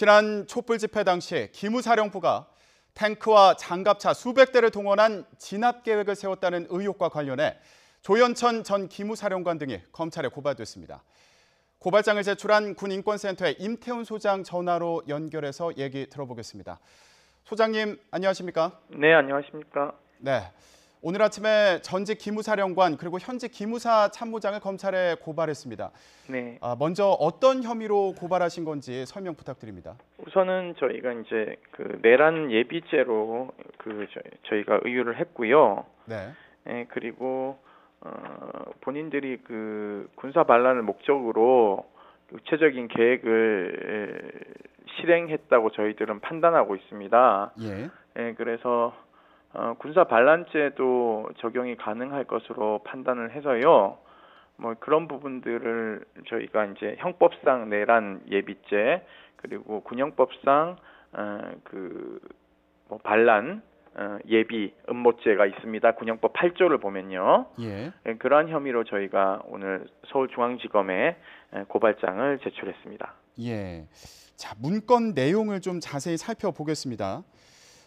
지난 촛불 집회 당시 기무사령부가 탱크와 장갑차 수백 대를 동원한 진압 계획을 세웠다는 의혹과 관련해 조현천 전 기무사령관 등이 검찰에 고발됐습니다. 고발장을 제출한 군인권센터의 임태훈 소장 전화로 연결해서 얘기 들어보겠습니다. 소장님, 안녕하십니까? 네, 안녕하십니까? 네. 오늘 아침에 전직 기무사령관 그리고 현직 기무사 참모장을 검찰에 고발했습니다. 네. 먼저 어떤 혐의로 고발하신 건지 설명 부탁드립니다. 우선은 저희가 이제 내란 예비죄로 저희가 의유를 했고요. 네. 그리고 본인들이 군사 반란을 목적으로 구체적인 계획을 실행했다고 저희들은 판단하고 있습니다. 예. 그래서 군사 반란죄도 적용이 가능할 것으로 판단을 해서요. 뭐 그런 부분들을 저희가 이제 형법상 내란 예비죄 그리고 군형법상 반란 예비 음모죄가 있습니다. 군형법 8조를 보면요. 예. 그러한 혐의로 저희가 오늘 서울중앙지검에 고발장을 제출했습니다. 예. 자, 문건 내용을 좀 자세히 살펴보겠습니다.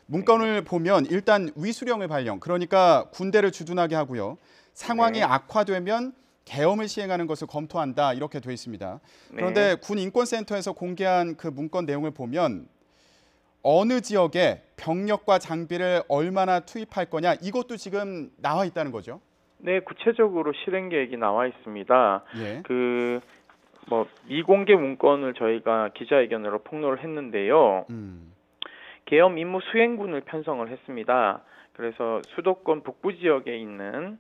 문건을 보면 일단 위수령을 발령, 그러니까 군대를 주둔하게 하고요. 상황이 악화되면 계엄을 시행하는 것을 검토한다, 이렇게 돼 있습니다. 그런데 군인권센터에서 공개한 그 문건 내용을 보면 어느 지역에 병력과 장비를 얼마나 투입할 거냐, 이것도 지금 나와 있다는 거죠? 네, 구체적으로 실행 계획이 나와 있습니다. 예. 미공개 문건을 저희가 기자회견으로 폭로를 했는데요. 계엄 임무 수행군을 편성을 했습니다. 그래서 수도권 북부 지역에 있는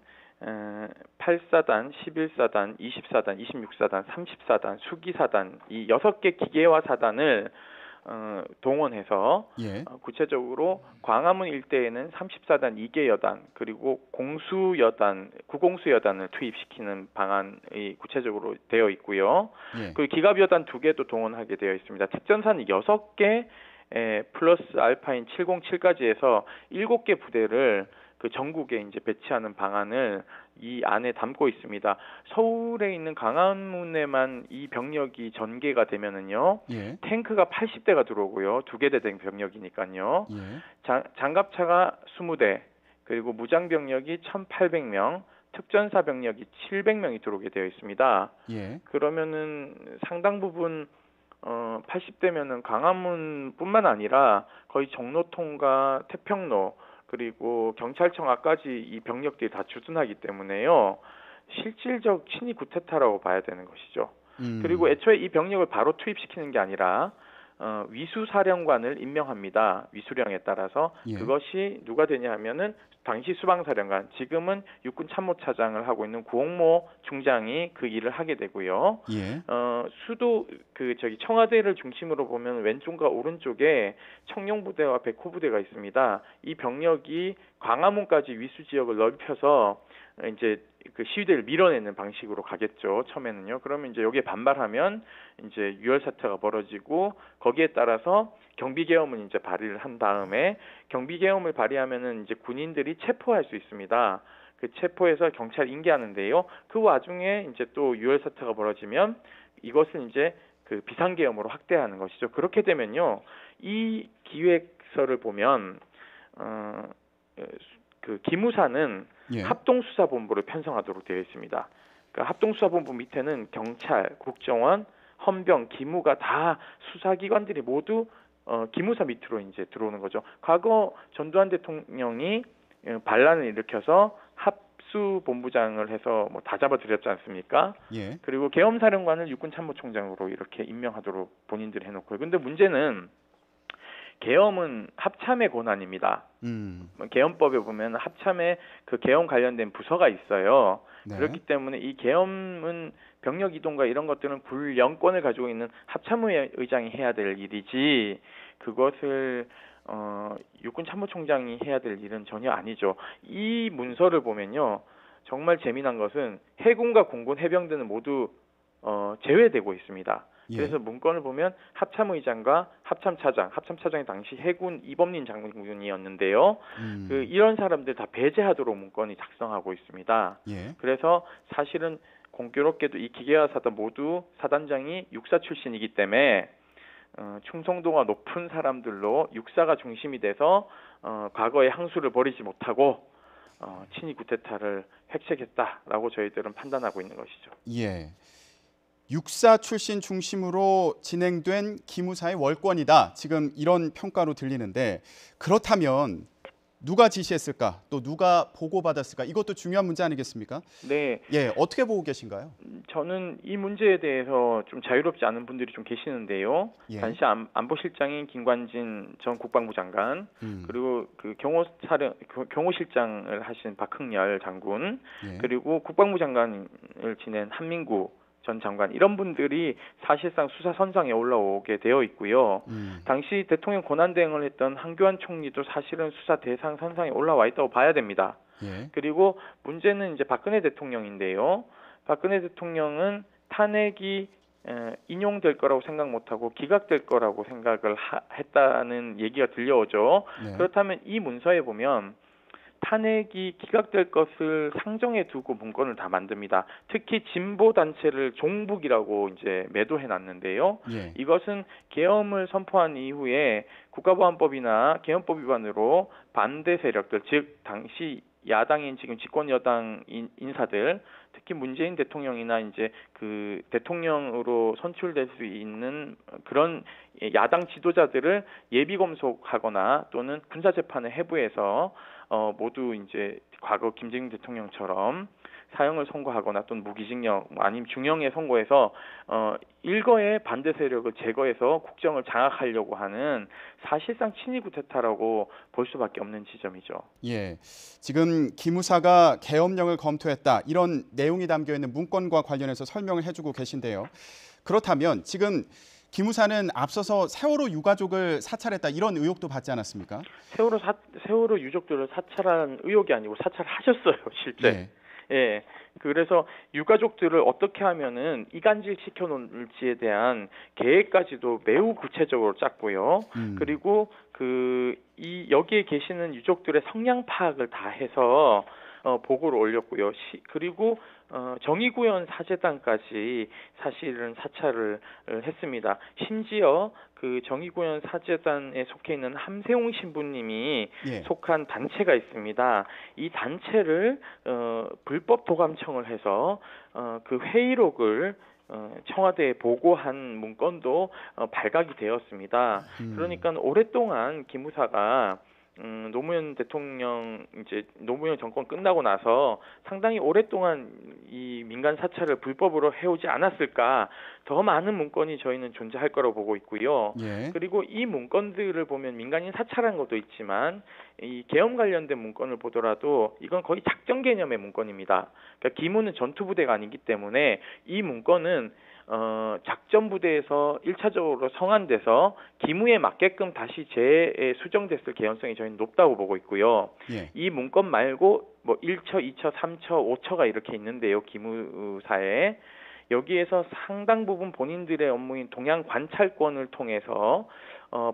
8사단, 11사단, 20사단, 26사단, 30사단, 수기사단 이 6개 기계화 사단을 동원해서 구체적으로 광화문 일대에는 30사단 2개 여단 그리고 공수여단, 구공수여단을 투입시키는 방안이 구체적으로 되어 있고요. 그리고 기갑여단 2개도 동원하게 되어 있습니다. 특전사는 6개 플러스 알파인 707까지 해서 7개 부대를 전국에 이제 배치하는 방안을 이 안에 담고 있습니다. 서울에 있는 광화문에만 이 병력이 전개가 되면은요, 탱크가 80대가 들어오고요, 2개 대대 병력이니까요, 장갑차가 20대, 그리고 무장 병력이 1,800명, 특전사 병력이 700명이 들어오게 되어 있습니다. 그러면은 상당 부분 80대면은 광화문뿐만 아니라 거의 종로통과 태평로 그리고 경찰청 앞까지 이 병력들이 다 주둔하기 때문에요. 실질적 친위 구태타라고 봐야 되는 것이죠. 그리고 애초에 이 병력을 바로 투입시키는 게 아니라 위수사령관을 임명합니다. 위수령에 따라서. 그것이 누가 되냐 하면은 당시 수방사령관, 지금은 육군참모차장을 하고 있는 구홍모 중장이 그 일을 하게 되고요. 청와대를 중심으로 보면 왼쪽과 오른쪽에 청룡부대와 백호부대가 있습니다. 이 병력이 광화문까지 위수 지역을 넓혀서 이제 시위대를 밀어내는 방식으로 가겠죠. 처음에는요. 그러면 이제 여기에 반발하면 이제 유혈 사태가 벌어지고 거기에 따라서 경비계엄을 이제 발의를 한 다음에 경비계엄을 발의하면은 이제 군인들이 체포할 수 있습니다. 그 체포해서 경찰 인계하는데요. 그 와중에 이제 또 유혈 사태가 벌어지면 이것을 이제 비상계엄으로 확대하는 것이죠. 그렇게 되면요, 이 기획서를 보면 기무사는 합동수사본부를 편성하도록 되어 있습니다. 합동수사본부 밑에는 경찰, 국정원, 헌병, 기무가 다 수사기관들이 모두 기무사 밑으로 이제 들어오는 거죠. 과거 전두환 대통령이 반란을 일으켜서 합수본부장을 해서 다 잡아들였지 않습니까? 그리고 계엄사령관을 육군참모총장으로 이렇게 임명하도록 본인들이 해놓고요. 근데 문제는 계엄은 합참의 권한입니다. 계엄법에 보면 합참에 계엄 관련된 부서가 있어요. 그렇기 때문에 이 계엄은 병력 이동과 이런 것들은 굴령권을 가지고 있는 합참의장이 해야 될 일이지 그것을 육군참모총장이 해야 될 일은 전혀 아니죠. 이 문서를 보면요, 정말 재미난 것은 해군과 공군, 해병대는 모두 제외되고 있습니다. 그래서 문건을 보면 합참의장과 합참차장이 당시 해군 이범린 장군이었는데요. 이런 사람들 다 배제하도록 문건이 작성하고 있습니다. 그래서 사실은 공교롭게도 이 기계화 사단 모두 사단장이 육사 출신이기 때문에 충성도가 높은 사람들로 육사가 중심이 돼서 과거의 항수를 버리지 못하고 친위 구테타를 획책했다라고 저희들은 판단하고 있는 것이죠. 예. 육사 출신 중심으로 진행된 기무사의 월권이다. 지금 이런 평가로 들리는데 그렇다면 누가 지시했을까? 또 누가 보고받았을까? 이것도 중요한 문제 아니겠습니까? 네, 예, 어떻게 보고 계신가요? 저는 이 문제에 대해서 좀 자유롭지 않은 분들이 좀 계시는데요. 예. 당시 안보실장인 김관진 전 국방부 장관, 그리고 그 경호실장을 하신 박흥렬 장군, 예. 그리고 국방부 장관을 지낸 한민구 전 장관, 이런 분들이 사실상 수사 선상에 올라오게 되어 있고요. 당시 대통령 권한대행을 했던 한교안 총리도 사실은 수사 대상 선상에 올라와 있다고 봐야 됩니다. 예. 그리고 문제는 이제 박근혜 대통령인데요. 박근혜 대통령은 탄핵이 인용될 거라고 생각 못하고 기각될 거라고 생각을 했다는 얘기가 들려오죠. 네. 그렇다면 이 문서에 보면 탄핵이 기각될 것을 상정해 두고 문건을 다 만듭니다. 특히 진보 단체를 종북이라고 이제 매도해 놨는데요. 예. 이것은 계엄을 선포한 이후에 국가보안법이나 계엄법 위반으로 반대 세력들, 즉 당시 야당인 지금 집권 여당 인사들, 특히 문재인 대통령이나 이제 그 대통령으로 선출될 수 있는 그런 야당 지도자들을 예비 검속하거나 또는 군사 재판에 해부해서 모두 이제 과거 김대중 대통령처럼 사형을 선고하거나 또는 무기징역 아니면 중형에 선고해서 일거의 반대 세력을 제거해서 국정을 장악하려고 하는 사실상 친위 구테타라고 볼 수밖에 없는 지점이죠. 예. 지금 기무사가 계엄령을 검토했다. 이런 내용이 담겨 있는 문건과 관련해서 설명을 해주고 계신데요. 그렇다면 지금 기무사는 앞서서 세월호 유가족을 사찰했다. 이런 의혹도 받지 않았습니까? 세월호 유족들을 사찰한 의혹이 아니고 사찰하셨어요, 실제. 예. 예. 그래서 유가족들을 어떻게 하면은 이간질 시켜놓을지에 대한 계획까지도 매우 구체적으로 짰고요. 그리고 여기에 계시는 유족들의 성향 파악을 다 해서 보고를 올렸고요. 그리고 정의구현 사재단까지 사실은 사찰을 했습니다. 심지어 그 정의구현 사재단에 속해 있는 함세웅 신부님이 예. 속한 단체가 있습니다. 이 단체를 불법 도감청을 해서 그 회의록을 청와대에 보고한 문건도 발각이 되었습니다. 그러니까 오랫동안 기무사가 노무현 대통령 노무현 정권 끝나고 나서 상당히 오랫동안 이 민간 사찰을 불법으로 해오지 않았을까, 더 많은 문건이 저희는 존재할 거라고 보고 있고요. 예. 그리고 이 문건들을 보면 민간인 사찰한 것도 있지만 이 계엄 관련된 문건을 보더라도 이건 거의 작전 개념의 문건입니다. 그러니까 기무는 전투부대가 아니기 때문에 이 문건은 작전부대에서 1차적으로 성안돼서 기무에 맞게끔 다시 재수정됐을 개연성이 저희는 높다고 보고 있고요. 예. 이 문건 말고 뭐 1처, 2처, 3처, 5처가 이렇게 있는데요. 기무사에. 여기에서 상당 부분 본인들의 업무인 동향 관찰권을 통해서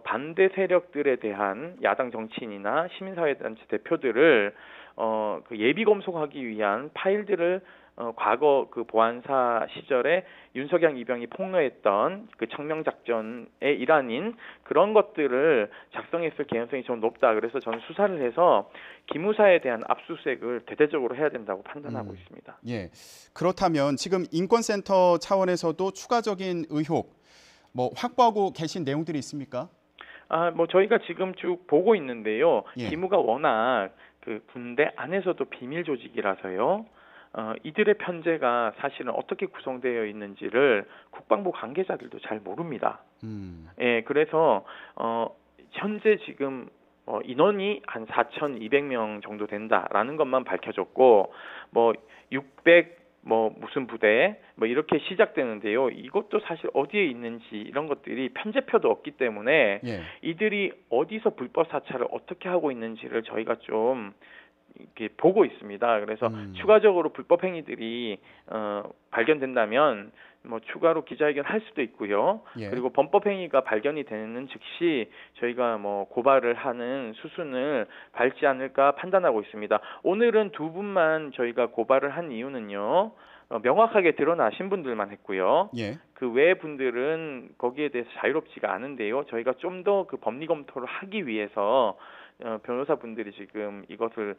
반대 세력들에 대한 야당 정치인이나 시민사회단체 대표들을 그 예비 검속하기 위한 파일들을 과거 그 보안사 시절에 윤석열 이병이 폭로했던 그 청명작전의 일환인 그런 것들을 작성했을 개연성이 좀 높다. 그래서 저는 수사를 해서 기무사에 대한 압수수색을 대대적으로 해야 된다고 판단하고 있습니다. 예. 그렇다면 지금 인권센터 차원에서도 추가적인 의혹 확보하고 계신 내용들이 있습니까? 뭐 저희가 지금 쭉 보고 있는데요. 예. 기무가 워낙 그 군대 안에서도 비밀 조직이라서요. 이들의 편제가 사실은 어떻게 구성되어 있는지를 국방부 관계자들도 잘 모릅니다. 예, 그래서 현재 지금 인원이 한 4,200명 정도 된다라는 것만 밝혀졌고 600 무슨 부대 이렇게 시작되는데요. 이것도 사실 어디에 있는지 이런 것들이 편제표도 없기 때문에 예. 이들이 어디서 불법 사찰을 어떻게 하고 있는지를 저희가 좀 이렇게 보고 있습니다. 그래서 추가적으로 불법 행위들이 발견된다면 추가로 기자회견 할 수도 있고요. 예. 그리고 범법 행위가 발견이 되는 즉시 저희가 고발을 하는 수순을 밟지 않을까 판단하고 있습니다. 오늘은 두 분만 저희가 고발을 한 이유는요. 명확하게 드러나신 분들만 했고요. 예. 그 외 분들은 거기에 대해서 자유롭지가 않은데요. 저희가 좀 더 그 법리 검토를 하기 위해서 변호사분들이 지금 이것을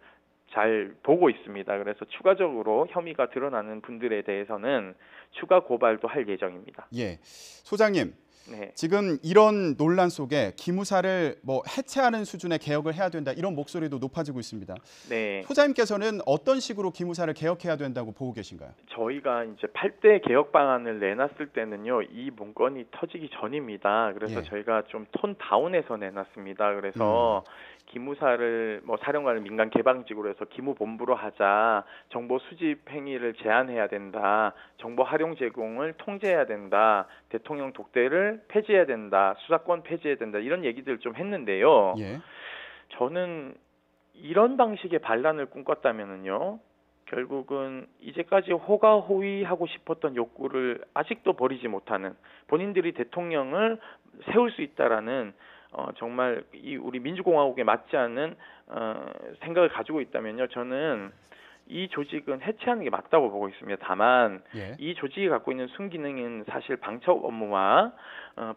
잘 보고 있습니다. 그래서 추가적으로 혐의가 드러나는 분들에 대해서는 추가 고발도 할 예정입니다. 예. 소장님. 네. 지금 이런 논란 속에 기무사를 뭐 해체하는 수준의 개혁을 해야 된다 이런 목소리도 높아지고 있습니다. 네. 소장님께서는 어떤 식으로 기무사를 개혁해야 된다고 보고 계신가요? 저희가 이제 8대 개혁 방안을 내놨을 때는요, 이 문건이 터지기 전입니다. 그래서 예. 저희가 좀 톤 다운해서 내놨습니다. 그래서 기무사를 뭐 사령관을 민간 개방직으로 해서 기무본부로 하자, 정보 수집 행위를 제한해야 된다, 정보 활용 제공을 통제해야 된다, 대통령 독대를 폐지해야 된다, 수사권 폐지해야 된다 이런 얘기들 좀 했는데요. 예. 저는 이런 방식의 반란을 꿈꿨다면은요, 결국은 이제까지 호가호위하고 싶었던 욕구를 아직도 버리지 못하는, 본인들이 대통령을 세울 수 있다라는 정말 이 우리 민주공화국에 맞지 않는 생각을 가지고 있다면요, 저는 이 조직은 해체하는 게 맞다고 보고 있습니다. 다만 예. 이 조직이 갖고 있는 순기능은 사실 방첩 업무와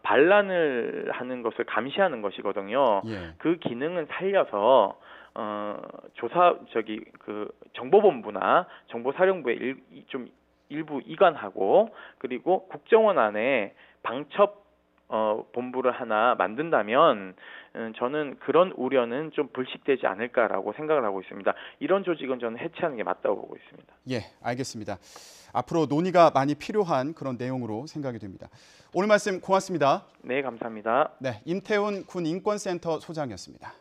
반란을 하는 것을 감시하는 것이거든요. 예. 그 기능은 살려서 그 정보본부나 정보사령부에 좀 일부 이관하고, 그리고 국정원 안에 방첩 본부를 하나 만든다면 저는 그런 우려는 좀 불식되지 않을까라고 생각을 하고 있습니다. 이런 조직은 저는 해체하는 게 맞다고 보고 있습니다. 예, 알겠습니다. 앞으로 논의가 많이 필요한 그런 내용으로 생각이 됩니다. 오늘 말씀 고맙습니다. 네, 감사합니다. 네, 임태훈 군 인권센터 소장이었습니다.